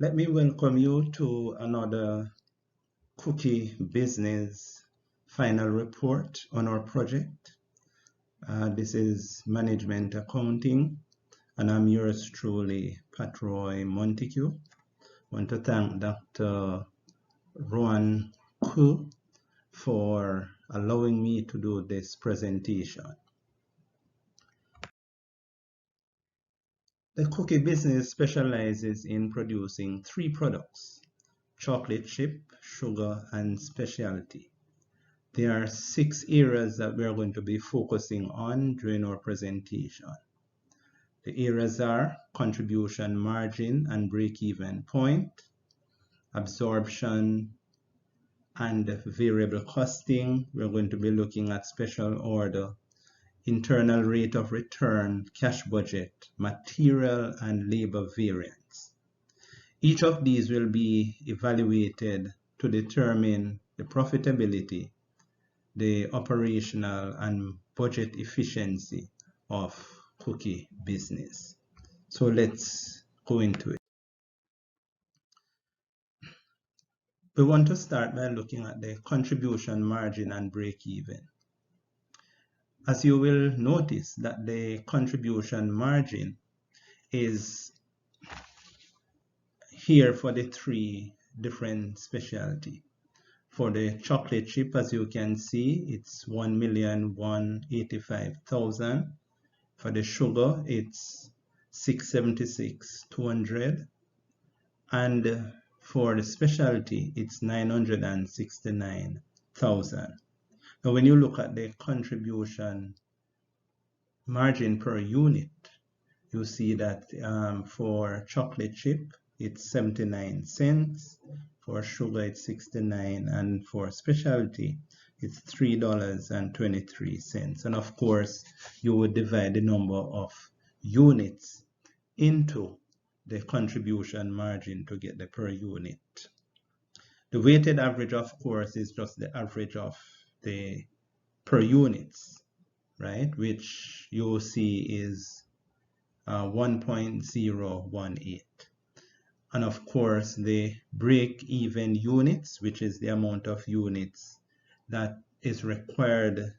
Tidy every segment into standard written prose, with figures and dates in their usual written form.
Let me welcome you to another cookie business final report on our project. This is Management Accounting, and I'm yours truly, Patroy Montague. I want to thank Dr. Rowan Koo for allowing me to do this presentation. The cookie business specializes in producing 3 products: chocolate chip, sugar, and specialty. There are 6 areas that we are going to be focusing on during our presentation. The areas are contribution margin and break-even point, absorption and variable costing. We're going to be looking at special order, internal rate of return, cash budget, material and labor variance. Each of these will be evaluated to determine the profitability, the operational and budget efficiency of cookie business. So let's go into it. We want to start by looking at the contribution margin and break-even. As you will notice that the contribution margin is here for the 3 different specialty. For the chocolate chip, as you can see, it's 1,185,000. For the sugar, it's 676,200. And for the specialty, it's 969,000. Now, when you look at the contribution margin per unit, you see that for chocolate chip, it's 79 cents. For sugar, it's 69, and for specialty, it's $3.23. And of course, you would divide the number of units into the contribution margin to get the per unit. The weighted average, of course, is just the average of the per units, right? Which you see is 1.018. And of course, the break-even units, which is the amount of units that is required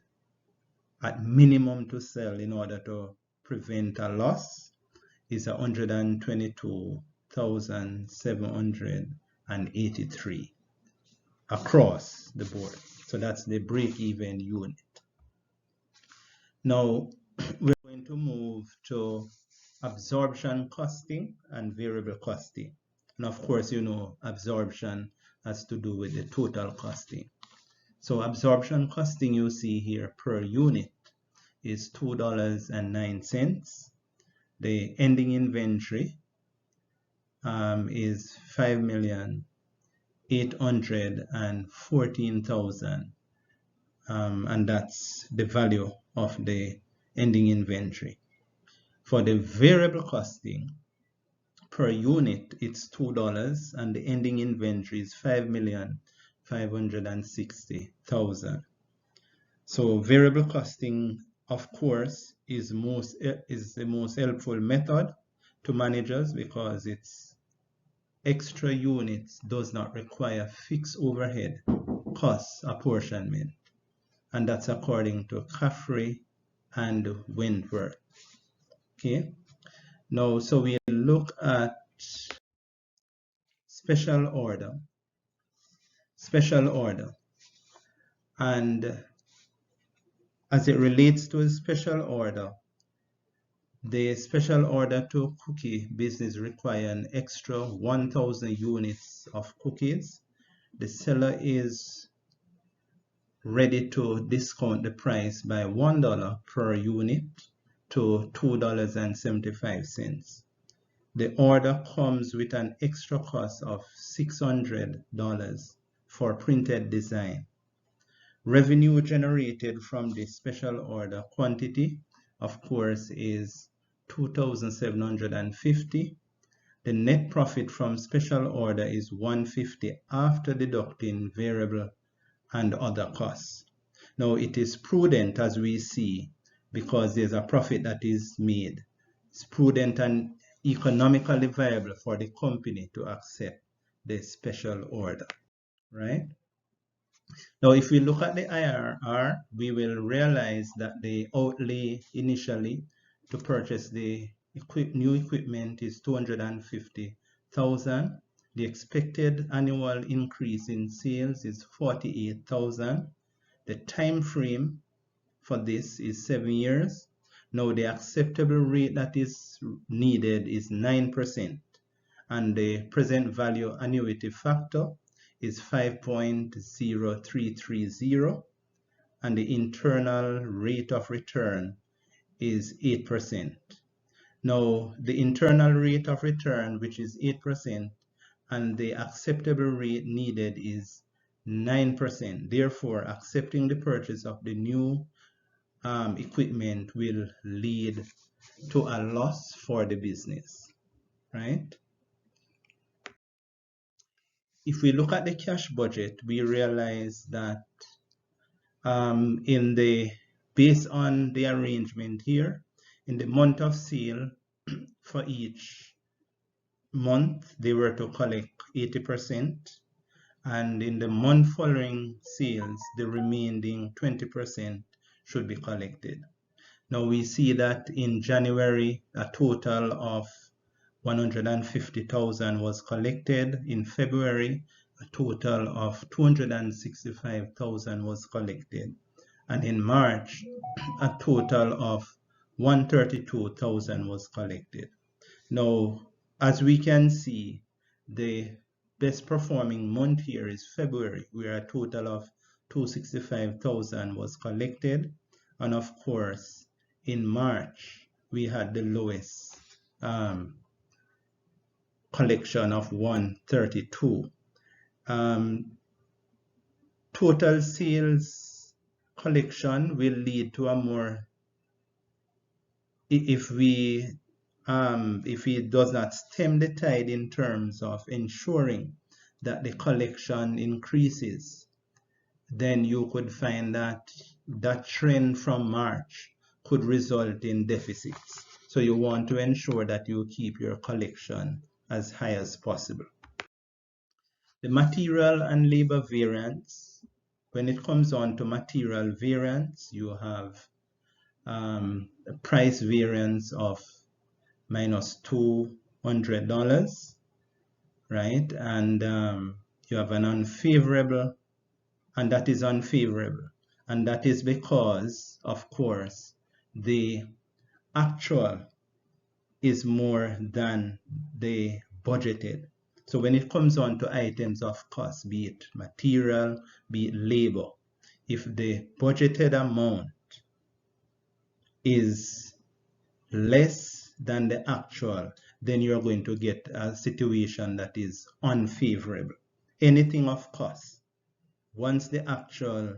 at minimum to sell in order to prevent a loss, is 122,783 across the board. So that's the break-even unit. Now, we're going to move to absorption costing and variable costing. And of course, you know, absorption has to do with the total costing. So absorption costing you see here per unit is $2.09. The ending inventory is 5,814,000, and that's the value of the ending inventory. For the variable costing per unit, it's $2, and the ending inventory is 5,560,000. So variable costing, of course, is the most helpful method to managers because it's extra units does not require fixed overhead cost apportionment, and that's according to Caffrey and Wentworth. Okay, now so we look at special order, and as it relates to a special order, the special order to cookie business require an extra 1,000 units of cookies. The seller is ready to discount the price by $1 per unit to $2.75. The order comes with an extra cost of $600 for printed design. Revenue generated from the special order quantity, of course, is $2,750. The net profit from special order is $150 after deducting variable and other costs. Now, it is prudent, as we see, because there's a profit that is made. It's prudent and economically viable for the company to accept the special order, right? Now, if we look at the IRR, we will realize that the outlay initially to purchase the new equipment is $250,000. The expected annual increase in sales is $48,000. The time frame for this is 7 years. Now, the acceptable rate that is needed is 9%, and the present value annuity factor is 5.0330, and the internal rate of return is 8%. Now, the internal rate of return, which is 8%, and the acceptable rate needed is 9%. Therefore, accepting the purchase of the new equipment will lead to a loss for the business, right? If we look at the cash budget, we realize that based on the arrangement here, in the month of sale, for each month, they were to collect 80%, and in the month following sales, the remaining 20% should be collected. Now we see that in January, a total of $150,000 was collected. In February, a total of $265,000 was collected. And in March, a total of $132,000 was collected. Now, as we can see, the best performing month here is February, where a total of $265,000 was collected. And of course, in March, we had the lowest collection of $132,000. Total sales collection will lead to a more, if it does not stem the tide in terms of ensuring that the collection increases, then you could find that that trend from March could result in deficits. So you want to ensure that you keep your collection as high as possible. The material and labor variance, when it comes on to material variance, you have a price variance of minus $200, right? And you have an unfavorable, and that is unfavorable. And that is because, of course, the actual is more than the budgeted. So when it comes on to items of cost, be it material, be it labor, if the budgeted amount is less than the actual, then you're going to get a situation that is unfavorable. Anything of cost, once the actual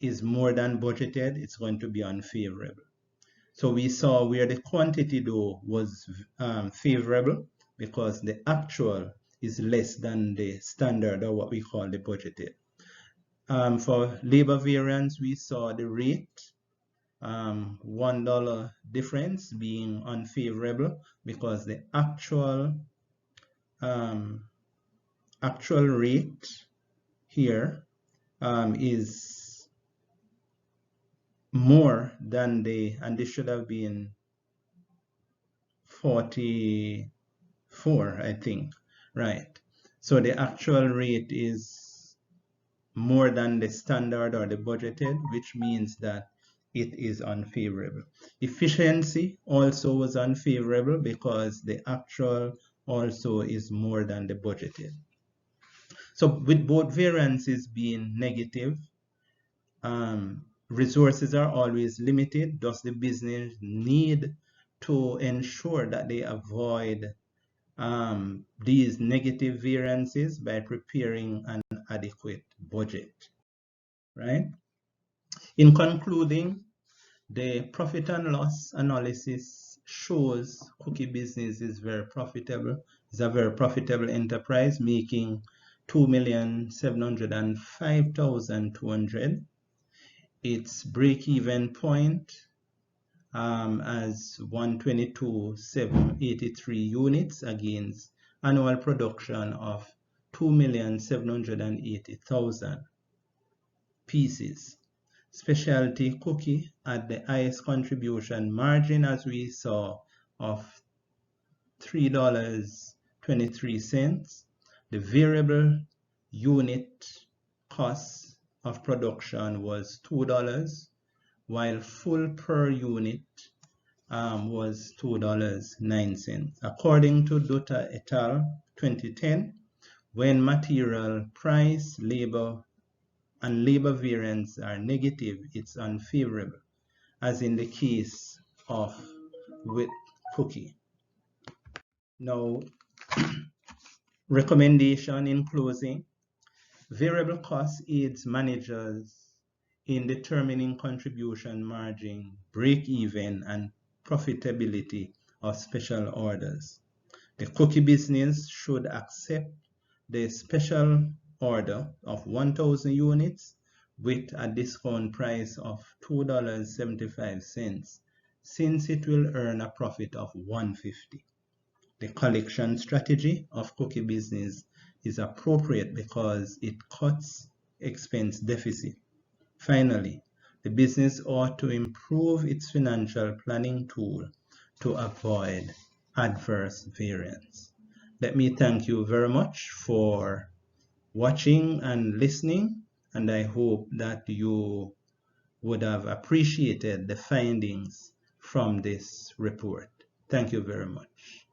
is more than budgeted, it's going to be unfavorable. So we saw where the quantity though was favorable because the actual is less than the standard, or what we call the budgeted. For labor variance, we saw the rate, $1 difference being unfavorable because the actual rate here is more than and this should have been 44, I think, right? So the actual rate is more than the standard or the budgeted, which means that it is unfavorable. Efficiency also was unfavorable because the actual also is more than the budgeted. So with both variances being negative, resources are always limited. Thus, the business need to ensure that they avoid these negative variances by preparing an adequate budget, right? In concluding, the profit and loss analysis shows cookie business is very profitable. It's a very profitable enterprise, making $2,705,200. Its break-even point as 122,783 units against annual production of 2,780,000 pieces. Specialty cookie at the highest contribution margin, as we saw, of $3.23. The variable unit cost of production was $2, while full per unit was $2.09. According to Dutta et al. 2010, when material price, labor, and labor variance are negative, it's unfavorable, as in the case of with cookie. Now, recommendation in closing: variable cost aids managers in determining contribution margin, break-even, and profitability of special orders. The cookie business should accept the special order of 1,000 units with a discount price of $2.75, since it will earn a profit of $1.50. The collection strategy of cookie business is appropriate because it cuts expense deficit. Finally, the business ought to improve its financial planning tool to avoid adverse variance. Let me thank you very much for watching and listening, and I hope that you would have appreciated the findings from this report. Thank you very much.